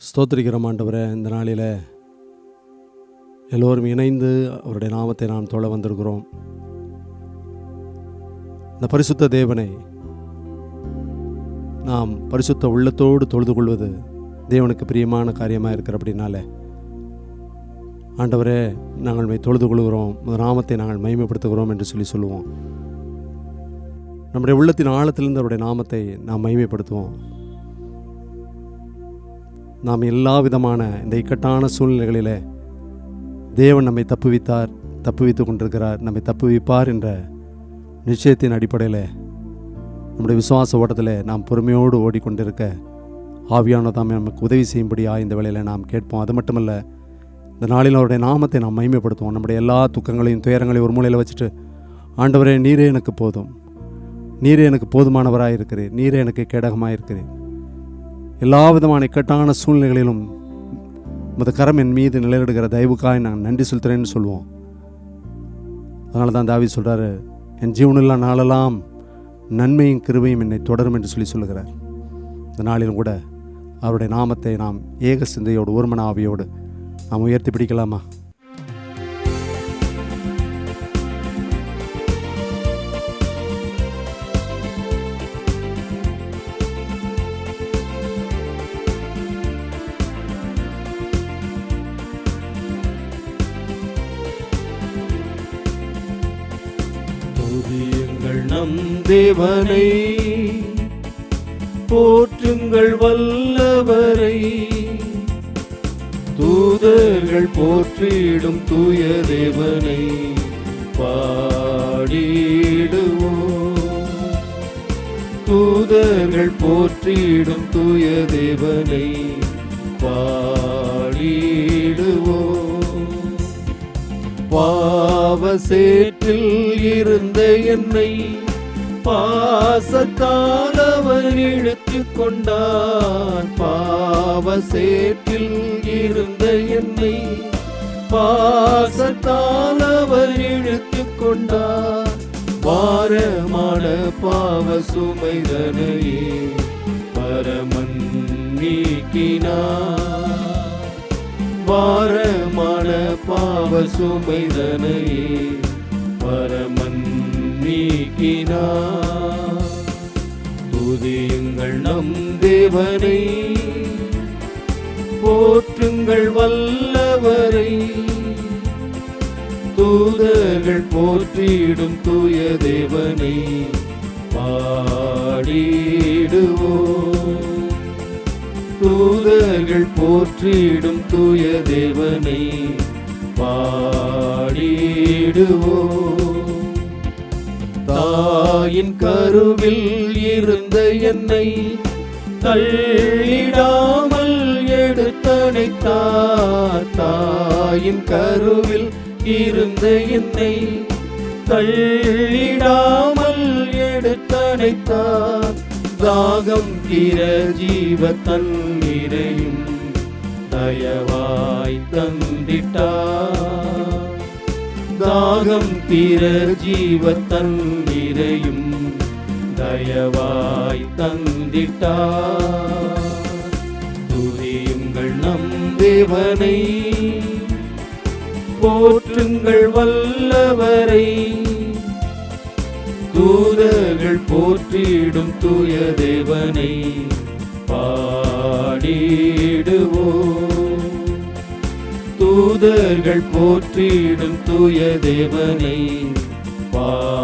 ஸ்தோத்திரிக்கிறோம் ஆண்டவரே. இந்த நாளில் எல்லோரும் இணைந்து அவருடைய நாமத்தை நாம் தொழ வந்திருக்கிறோம். இந்த பரிசுத்த தேவனை நாம் பரிசுத்த உள்ளத்தோடு தொழுது கொள்வது தேவனுக்கு பிரியமான காரியமாக இருக்கிற அப்படின்னால ஆண்டவரே நாங்கள் தொழுது கொள்கிறோம், நாமத்தை நாங்கள் மகிமைப்படுத்துகிறோம் என்று சொல்லுவோம். நம்முடைய உள்ளத்தின் ஆழத்திலிருந்து அவருடைய நாமத்தை நாம் மகிமைப்படுத்துவோம். நாம் எல்லா விதமான இந்த இக்கட்டான சூழ்நிலைகளில் தேவன் நம்மை தப்புவித்து கொண்டிருக்கிறார், நம்மை தப்புவிப்பார் என்ற நிச்சயத்தின் அடிப்படையில் நம்முடைய விசுவாச ஓட்டத்தில் நாம் பொறுமையோடு ஓடிக்கொண்டிருக்க ஆவியானதாமே நமக்கு உதவி செய்யும்படியாக இந்த வேளையில் நாம் கேட்போம். அது மட்டுமல்ல, இந்த நாளில் அவருடைய நாமத்தை நாம் மகிமைப்படுத்துவோம். நம்முடைய எல்லா துக்கங்களையும் துயரங்களையும் ஒரு மூலையில் வச்சுட்டு, ஆண்டவரே நீரே எனக்கு போதும், நீரே எனக்கு போதுமானவராக இருக்கிறேன், நீரே எனக்கு கேடகமாக இருக்கிறேன், எல்லா விதமான இக்கட்டான சூழ்நிலைகளிலும் உமது கரம் என் மீது நிலையிடுகிற தயவுக்காய் நான் நன்றி செலுத்துறேன்னு சொல்லுவோம். அதனால தான் தாவீது சொல்கிறாரு, என் ஜீவனில்லா நாளெல்லாம் நன்மையும் கிருபையும் என்னை தொடரும் என்று சொல்லுகிறார். இந்த நாளிலும் கூட அவருடைய நாமத்தை நாம் ஏக சிந்தையோடு ஒருமன ஆவியோடு நாம் உயர்த்தி பிடிக்கலாமா? துதியுங்கள் நம் தேவனை, போற்றுங்கள் வல்லவரை, தூதர்கள் போற்றிடும் தூய தேவனை பாடிடுவோம். தூதர்கள் போற்றிடும் தூய தேவனை பாடிடுவோம். பாவ சேற்றில் இருந்த என்னை பாசத்தால் அவர் இழுத்துக் கொண்டார். பாவ சேற்றில் இருந்த என்னை பாசத்தால் அவர் இழுத்துக் கொண்டார். பாரமான பாவ சுமைதனையே பரமன் நீக்கினார். பாரமான பாவ சுமைதனையே பரமன் நீக்கினார். துதியுங்கள் நம் தேவனை, போற்றுங்கள் வல்லவரை, தூதர்கள் போற்றிடும் தூய தேவனை பாடிடுவோம். தூதர்கள் போற்றிடும் தூய தேவனை பாடிடுவோம். தாயின் கருவில் இருந்த என்னை தள்ளிடாமல் எடுத்தணைத்தார். தாயின் கருவில் இருந்த என்னை தள்ளிடாமல் எடுத்தணைத்தார். தாகம் தீர ஜீவ தண்ணீரையும் தயவாய் தந்திட்டார். தாகம் தீர ஜீவ தண்ணீரையும் தயவாய் தந்திட்டார். துதியுங்கள் நம் தேவனை, போற்றுங்கள் வல்லவரை, தூதர்கள் போற்றிடும் தூய தேவனை பாடிடுவோம். தூதர்கள் போற்றிடும் தூய தேவனை பாடிடுவோம்.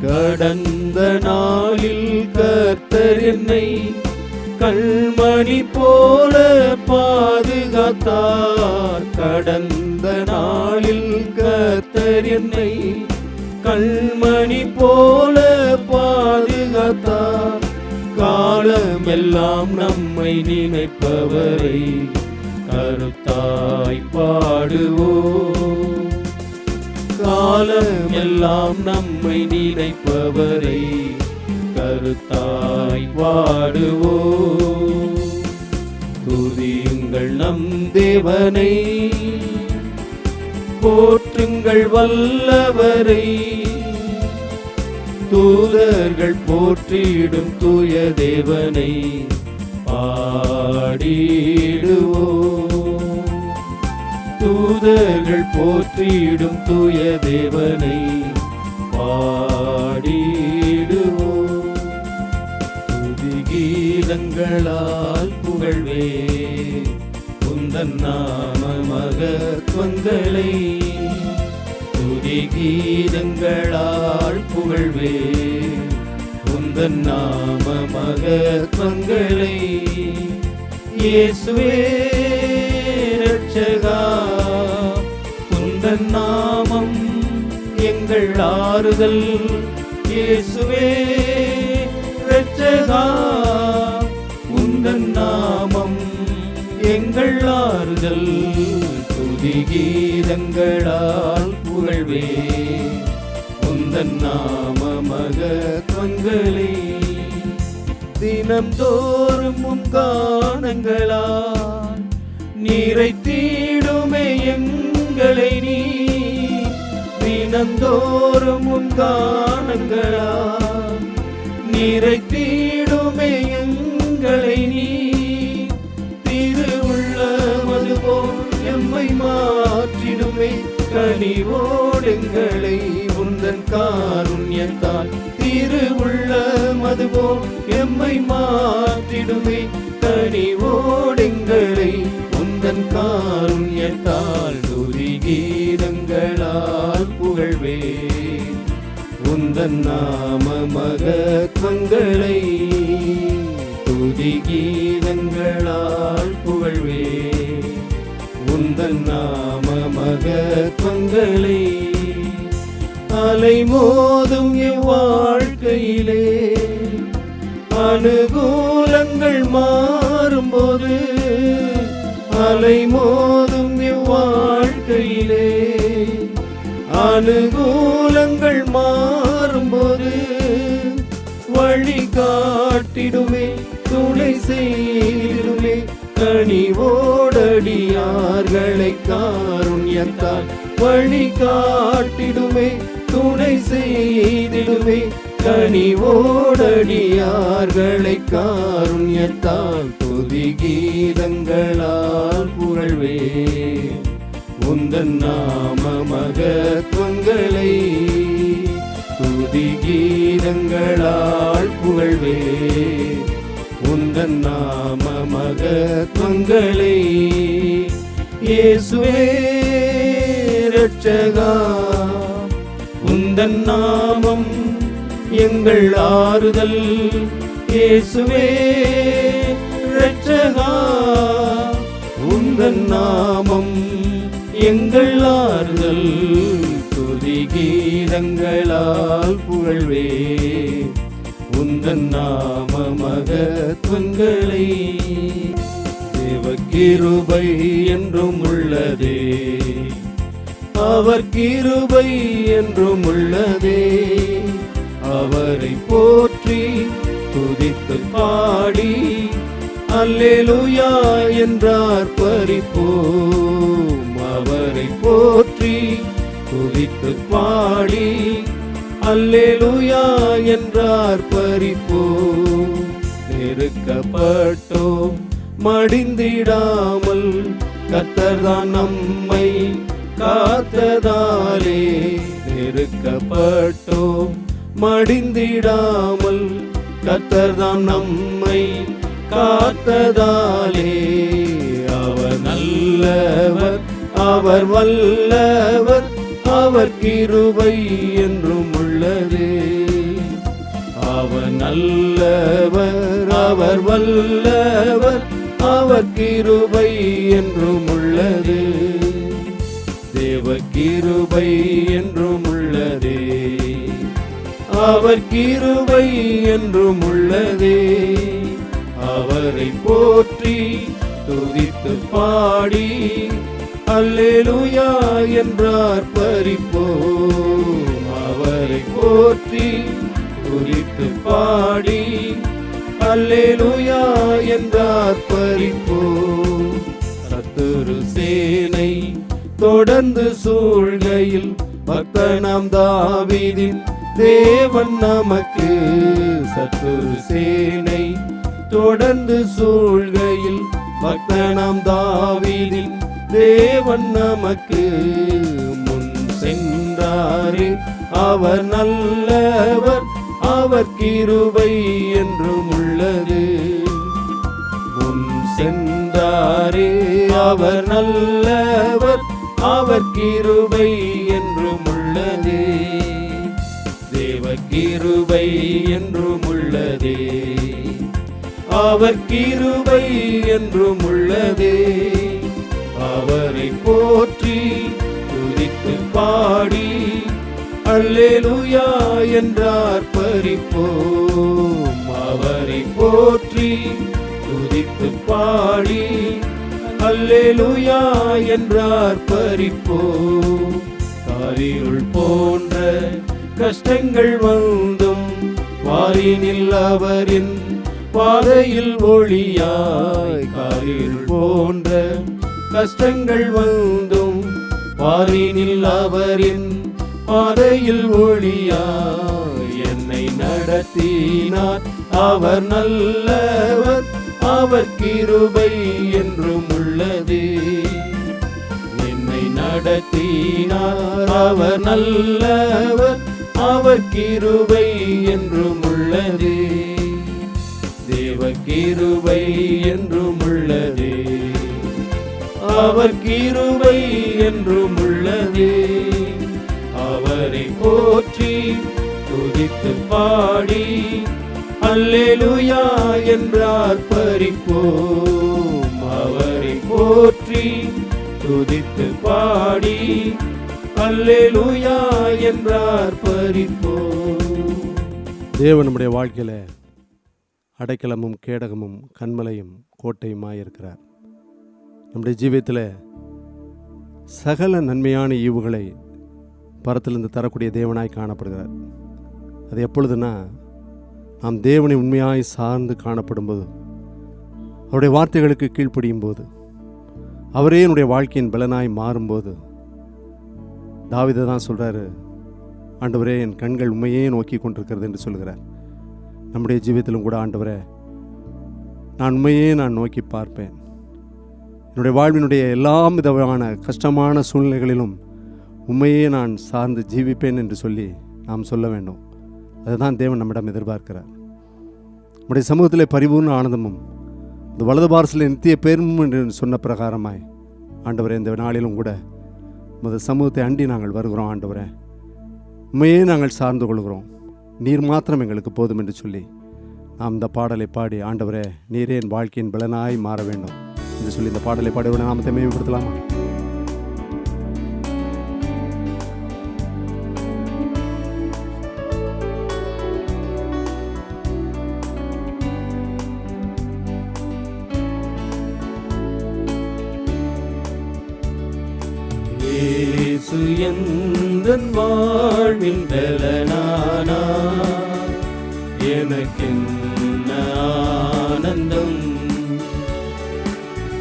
கடந்த நாளில் கர்த்தர் என்னை கண்மணி போல பாதுகாத்தார். கடந்த நாளில் கர்த்தர் என்னை கண்மணி போல பாதுகாத்தார். காலமெல்லாம் நம்மை நினைப்பவரை கருத்தாய் பாடுவோம். காலமெல்லாம் நம்மை நினைப்பவரை கருத்தாய் பாடுவோம். துதியுங்கள் நம் தேவனை, போற்றுங்கள் வல்லவரை, தூதர்கள் போற்றிடும் தூய தேவனை பாடிடுவோம். தூதர்கள் போற்றிடும் தூய தேவனை பாடிடுவோம். துதி கீதங்களால் புகழ்வே உந்தன் நாம மகத்துவங்களை. துதி கீதங்களால் புகழ்வே உந்தன் நாம மகத்துவங்களை. இயேசுவே இரட்சகா, உந்தன் நாமம் எங்கள் ஆறுதல். இயேசுவே இரட்சகா, உந்தன் நாமம் எங்கள் ஆறுதல். துதி கீதங்களால் புகழ்வே உந்தன் நாம மகத்துவங்களை. தினம்தோறும் உம் கானங்களால் நிறைத்திடுமே எங்களை நீ. தினம்தோறும் உம் கானங்களால் நிறைத்திடுமே எங்களை நீ. திருவுள்ளமது போல் எம்மை மாற்றிடுமே கனிவோடெங்களை உந்தன் காருண்யத்தால். திருவுள்ளமது போல் எம்மை மாற்றிடுமே கனிவோடெங்களை உந்தன் காருண்யத்தால். துதி கீதங்களால் புகழ்வே உந்தன் நாம மகத்துவங்களை. துதி கீதங்களால் புகழ்வே உந்தன் நாம மகத்துவங்களை. அலை மோதும் இவ்வாழ்க்கையிலே அனுகூலங்கள் மாறும்போது. அலை மோதும் இவ்வாழ்க்கையிலே அனுகூலங்கள் மாறும்போது. வழி காட்டிடுமே துணை செய்திடுமே கனிவோடடியார்களை காருண்யத்தால். வழி காட்டிடுமே துணை செய்திடுமே கனிவோடடியார்களை காருண்யத்தால். துதி கீதங்களால் புகழ்வே உந்தன் நாம மகத்துவங்களை. துதி கீதங்களால் புகழ்வே உந்தன் நாம மகத்துவங்களை. இயேசுவே இரட்சகா, உந்தன் நாமம் எங்கள் ஆறுதல். இயேசுவே இரட்சகா, உந்தன் நாமம் எங்கள் ஆறுதல். துதி கீதங்களால் புகழ்வே உந்தன் நாம மகத்துவங்களை. தேவ கிருபை என்றும் உள்ளதே, அவர் கிருபை என்றும் உள்ளதே. அவரை போற்றி துதித்து பாடி அல்லேலூயா என்றார் பரிப்போம். அவரை போற்றி துதித்து பாடி அல்லேலூயா என்றார் பரிப்போம். நெருக்கப்பட்டோம் மடிந்திடாமல் கர்த்தர்தான் நம்மை காத்ததாலே. நெருக்கப்பட்டோம் மடிந்திடாமல் கர்த்தர்தான் நம்மை காத்ததாலே. அவர் நல்லவர், அவர் வல்லவர், அவர் கிருபை என்றும் உள்ளதே. அவர் நல்லவர், அவர் வல்லவர், அவர் கிருபை என்றும் உள்ளது. தேவ கிருபை என்றும் உள்ளதே, அவர் கிருபை என்றும் உள்ளதே. அவரை போற்றி துதித்து பாடி அல்லேலூயா என்றார் பரிப்போம். அவரை போற்றி துதித்து பாடி அல்லேலூயா என்றார் பரிப்போம். சத்துரு சேனை தொடர்ந்து சூழ்கையில் பக்தனாம் தாவீதின் தேவன் நமக்கு சத்துரு சேனை தொடர்ந்து சூழ்கையில் பக்தனாம் தாவீதின் தேவன் நமக்கு முன் சென்றாரே. அவர் நல்லவர், அவர் கிருபை என்றும் உள்ளது. முன் சென்றாரே, அவர் நல்லவர், அவர் கிருபை என்றும் உள்ளது. தேவ கிருபை என்றும் உள்ளதே, அவர் கிருபை என்றும் உள்ளதே. அவரை போற்றி துதித்து பாடி அல்லேலூயா என்றார் பரிப்போம். அவரை போற்றி துதித்து பாடி அல்லேலூயா என்றார் பரிப்போம். காரிருள் போன்ற கஷ்டங்கள் வந்தும் வாரினில் அவரின் பாதையில் ஒளியாய். காரிருள் போன்ற கஷ்டங்கள் வந்தும் வாரினில் அவரின் பாதையில் ஒளியாய். என்னை நடத்தினார், அவர் நல்லவர், அவர் கிருபை என்றும் உள்ளது. என்னை நடத்தினார், அவர் நல்லவர், அவர் கிருபை என்றும் உள்ளது. தேவ கிருபை என்றும் உள்ளது, அவர் கிருபை என்றும் உள்ளது. அவரை போற்றி துதித்து பாடி அல்லேலூயா என்றார் பரிப்போம். அவரை போற்றி துதித்து பாடி அல்லேலூயா என்றார் பரிப்போம். தேவன் நம்முடைய வாழ்க்கையில அடைக்கலமும் கேடகமும் கண்மலையும் கோட்டையுமாய் இருக்கிறார். நம்முடைய ஜீவியத்தில் சகல நன்மையான ஈவுகளை பரத்திலிருந்து தரக்கூடிய தேவனாய் காணப்படுகிறார். அது எப்பொழுதுனா, நாம் தேவனை உண்மையாய் சார்ந்து காணப்படும்போது, அவருடைய வார்த்தைகளுக்கு கீழ்ப்படியும் போது, அவரே என்னுடைய வாழ்க்கையின் பலனாய் மாறும்போது. தாவீது தான் சொல்கிறாரு, ஆண்டவரே என் கண்கள் உண்மையே நோக்கி கொண்டிருக்கிறது என்று சொல்கிறார். நம்முடைய ஜீவியத்திலும் கூட, ஆண்டவரே நான் உண்மையே நான் நோக்கி பார்ப்பேன், என்னுடைய வாழ்வினுடைய எல்லா விதமான கஷ்டமான சூழ்நிலைகளிலும் உண்மையே நான் சார்ந்து ஜீவிப்பேன் என்று சொல்லி நாம் சொல்ல வேண்டும். அதுதான் தேவன் நம்மிடம் எதிர்பார்க்கிறார். நம்முடைய சமூகத்தில் பரிபூர்ண ஆனந்தமும் இந்த வலது பாரசில் நித்திய பேரும் என்று சொன்ன பிரகாரமாய், ஆண்டவரே இந்த நாளிலும் கூட முதல் சமூகத்தை அண்டி நாங்கள் வருகிறோம். ஆண்டவரே உண்மையே நாங்கள் சார்ந்து கொள்கிறோம், நீர் மாத்திரம் எங்களுக்கு போதும் என்று சொல்லி நாம் இந்த பாடலை பாடி, ஆண்டவரே நீரே என் வாழ்க்கையின் பலனாய் மாற வேண்டும் என்று சொல்லி இந்த பாடலை பாடி நாமத்தை மேம்படுத்தலாமா? இயேசு எந்தன் வாழ்வின் பலனானா, எனக்கென்ன ஆனந்தம்.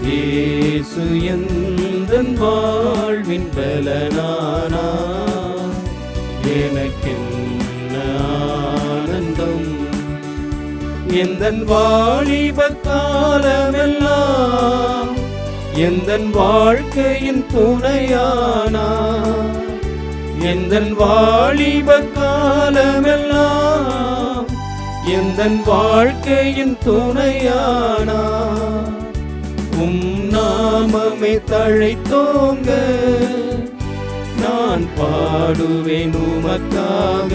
இயேசு எந்தன் வாழ்வின் பலனானா, எனக்கென்ன ஆனந்தம். எந்தன் வாலிப காலமெல்லாம் எந்தன் வாழ்க்கையின் துணையானா, எந்தன் வாலிப காலமெல்லாம் எந்தன் வாழ்க்கையின் துணையானா. நாமமே தழைத்தோங்க நான் பாடுவேன் உமக்காக.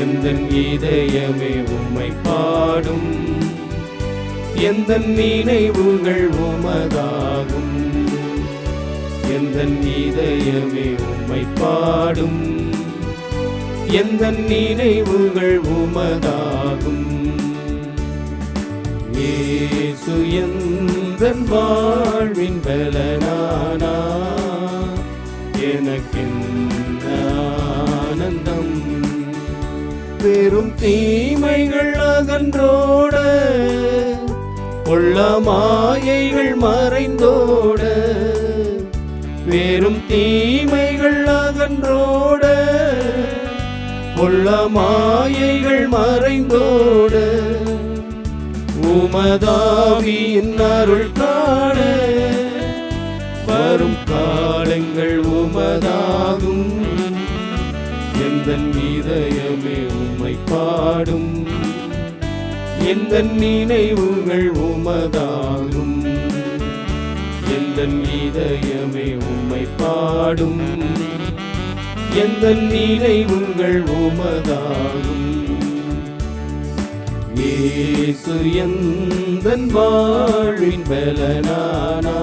எந்தன் இதயமே உம்மை பாடும், எந்தன் நினைவுகள் உமதாகும். எந்தன் இதயமே உம்மை பாடும், எந்தன் நினைவுகள் உமதாகும். இயேசு எந்தன் வாழ்வின் பலனானா, எனக்கென்ன ஆனந்தம். பெரும் தீமைகள் அகன்றோட, கொள்ள மாயைகள் மறைந்தோட. பெரும் தீமைகள் அகன்றோட, உள்ள மாயைகள் மறைந்தோட உமதாவியின் அருள் காண வரும் காலங்கள் உமதாகும். எந்தன் இதயமே உம்மை பாடும், எந்தன் நினைவுகள் உமதாகும். எந்தன் இதயமே உம்மை பாடும், எந்தன் நினைவுகள் உமதாகும். இயேசு எந்தன் வாழ்வின் பலனானா,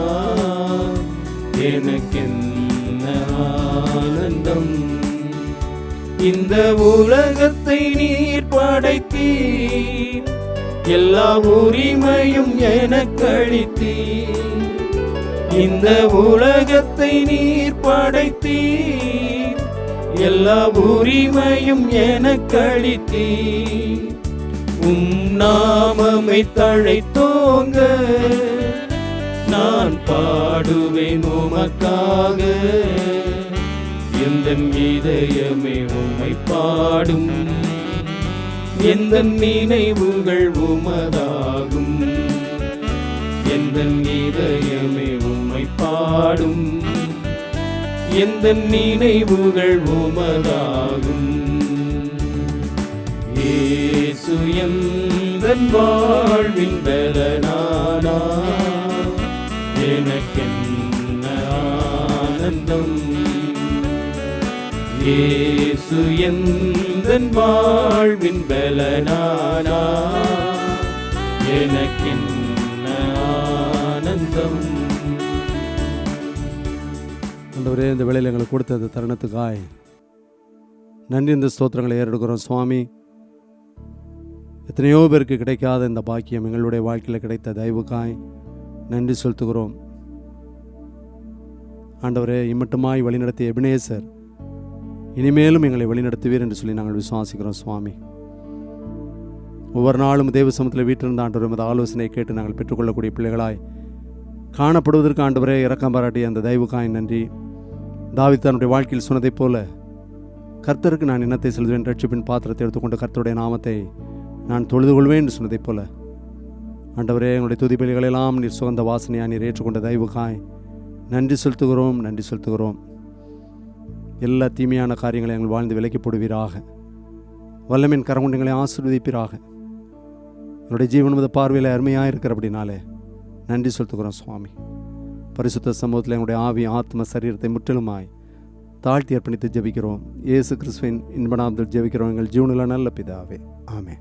எனக்கென்ன ஆனந்தம். இந்த உலகத்தை நீர் படைத்தீர், எல்லா உரிமையும் எனக்களித்தீர். இந்த உலகத்தை நீர் படைத்தீர், எல்லா உரிமையும் எனக்களித்தீர். நாமமை தழைத்தோங்க நான் பாடுவேன் உமக்காக. எந்தன் இதயமே உம்மை பாடும், எந்தன் நினைவுகள் உமதாகும். எந்தன் இதயமே உம்மை பாடும், எந்தன் நினைவுகள் உமதாகும். இயேசு எந்தன் வாழ்வின் பலனானா, எனக்கென்ன ஆனந்தம். இயேசு எந்தன் வாழ்வின் பலனானா, எனக்கென்ன ஆனந்தம். ஆண்டவரே, இந்த வேளையில் எங்களுக்கு கொடுத்த தருணத்துக்காய் நன்றி. இந்த ஸ்தோத்திரங்களை ஏறெடுக்கிறோம் சுவாமி. எத்தனையோ பேருக்கு கிடைக்காத இந்த பாக்கியம் எங்களுடைய வாழ்க்கையில் கிடைத்த தயவுக்காய் நன்றி செலுத்துகிறோம். ஆண்டவரே, இம்மட்டுமாய் வழிநடத்திய எபினேசர் இனிமேலும் எங்களை வழிநடத்துவீர் என்று சொல்லி நாங்கள் விசுவாசிக்கிறோம் சுவாமி. ஒவ்வொரு நாளும் தேவ சமூகத்தில் வீட்டிலிருந்து ஆண்டவர் எமது ஆலோசனையை கேட்டு நாங்கள் பெற்றுக்கொள்ளக்கூடிய பிள்ளைகளாய் காணப்படுவதற்கு ஆண்டவரே இரக்கம் பாராட்டிய அந்த தயவுக்காய் நன்றி. தாவீது தன்னுடைய வாழ்க்கையில் சொன்னதைப் போல, கர்த்தருக்கு நான் இன்னத்தை செலுத்துவேன், ரட்சிப்பின் பாத்திரத்தை எடுத்துக்கொண்டு கர்த்தருடைய நாமத்தை நான் தொழுது கொள்வேன் என்று சொன்னதைப் போல, ஆண்டவரே, எங்களுடைய துதிபலிகளெல்லாம் நீர் சுகந்த வாசனையாக நீர் ஏற்றுக்கொண்ட தயவுக்காய் நன்றி செலுத்துகிறோம், நன்றி செலுத்துகிறோம். எல்லா தீமையான காரியங்களை எங்கள் வாழ்ந்து விலக்கி போடுவீராக. வல்லமின் கரங்குண்டங்களை ஆசீர்வதிப்பீராக. என்னுடைய ஜீவன் மீது பார்வையில் அருமையாக இருக்கிற அப்படின்னாலே நன்றி செலுத்துகிறோம் சுவாமி. பரிசுத்த சமூகத்தில் எங்களுடைய ஆவி, ஆத்ம, சரீரத்தை முற்றிலுமாய் தாழ்த்தி அர்ப்பணித்து ஜெபிக்கிறோம். இயேசு கிறிஸ்துவின் இன்ப நாமத்தில் ஜெபிக்கிறோம் எங்கள் ஜீவனில் நல்ல பிதாவே, ஆமென்.